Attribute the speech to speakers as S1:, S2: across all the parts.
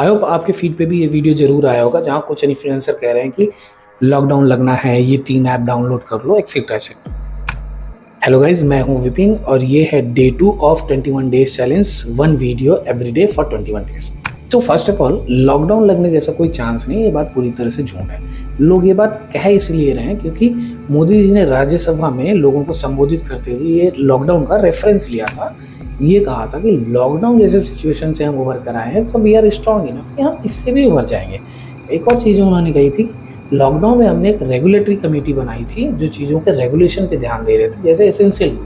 S1: I hope आपके feed पे भी ये वीडियो जरूर आया होगा जहाँ कुछ इन्फ्लुएंसर कह रहे हैं कि लॉकडाउन लगना है, ये 3 ऐप डाउनलोड कर लो एक्सेट्रा एक्सेट्रा। हेलो गाइज, मैं हूँ विपिन और ये है day 2 of 21 days challenge, 1 video every day for 21 days. तो फर्स्ट ऑफ ऑल, लॉकडाउन लगने जैसा कोई चांस नहीं, ये बात पूरी तरह से झूठ है। लोग ये बात कह इसलिए रहे हैं क्योंकि मोदी जी ने राज्यसभा में लोगों को संबोधित करते हुए ये लॉकडाउन का रेफरेंस लिया था। ये कहा था कि लॉकडाउन जैसे सिचुएशन से हम उभर कर आए हैं तो वी आर स्ट्रॉन्ग इनफ कि हम इससे भी उभर जाएंगे। एक और चीज़ उन्होंने कही थी, लॉकडाउन में हमने एक रेगुलेटरी कमेटी बनाई थी जो चीज़ों के रेगुलेशन पे ध्यान दे रहे थे, जैसे एसेंशियल।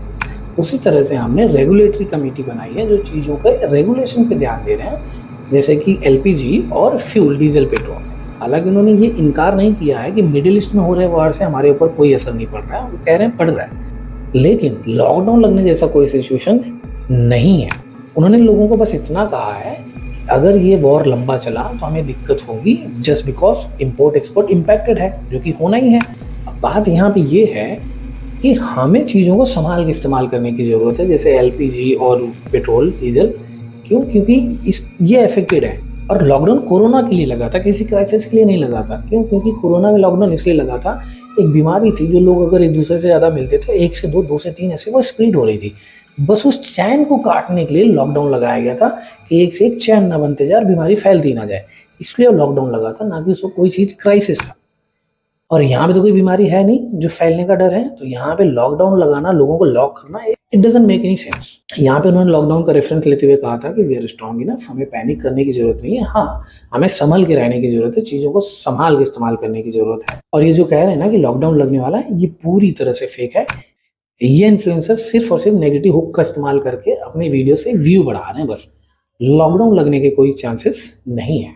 S1: उसी तरह से हमने रेगुलेटरी कमेटी बनाई है जो चीज़ों के रेगुलेशन पे ध्यान दे रहे हैं, जैसे कि एलपीजी और फ्यूल, डीजल, पेट्रोल। हालांकि उन्होंने ये इनकार नहीं किया है कि मिडिल ईस्ट में हो रहे वार से हमारे ऊपर कोई असर नहीं पड़ रहा है, वो कह रहे हैं पड़ रहा है, लेकिन लॉकडाउन लगने जैसा कोई सिचुएशन नहीं है। उन्होंने लोगों को बस इतना कहा है कि अगर ये वॉर लंबा चला तो हमें दिक्कत होगी, just because import export impacted है, जो कि होना ही है। अब बात यहाँ पे ये है कि हमें चीज़ों को संभाल के इस्तेमाल करने की ज़रूरत है, जैसे एलपीजी और पेट्रोल, डीजल। क्यों? क्योंकि ये अफेक्टेड है। और लॉकडाउन कोरोना के लिए लगा था, किसी क्राइसिस के लिए नहीं लगा था। क्यों? क्योंकि कोरोना में लॉकडाउन इसलिए लगा था, एक बीमारी थी जो लोग अगर एक दूसरे से ज़्यादा मिलते थे, 1 से 2, 2 से 3 ऐसे वो स्प्रेड हो रही थी। बस उस चैन को काटने के लिए लॉकडाउन लगाया गया था कि एक से एक चैन ना बनते जाए और बीमारी फैलती ना जाए, इसलिए लॉकडाउन लगा था, ना कि उसको कोई चीज़ क्राइसिस था। और यहाँ पे तो कोई बीमारी है नहीं जो फैलने का डर है, तो यहाँ पे लॉकडाउन लगाना, लोगों को लॉक करना, it doesn't make any sense. यहाँ पे उन्होंने लॉकडाउन का रेफरेंस लेते हुए कहा था कि वी आर स्ट्रॉन्ग इनफ, हमें पैनिक करने की जरूरत नहीं है, हाँ हमें संभल के रहने की जरूरत है, चीज़ों को संभाल के इस्तेमाल करने की जरूरत है। और ये जो कह रहे हैं ना कि लॉकडाउन लगने वाला है, ये पूरी तरह से फेक है। ये इन्फ्लुएंसर सिर्फ और सिर्फ नेगेटिव हुक का इस्तेमाल करके अपने वीडियोस पे व्यू बढ़ा रहे हैं बस। लॉकडाउन लगने के कोई चांसेस नहीं है।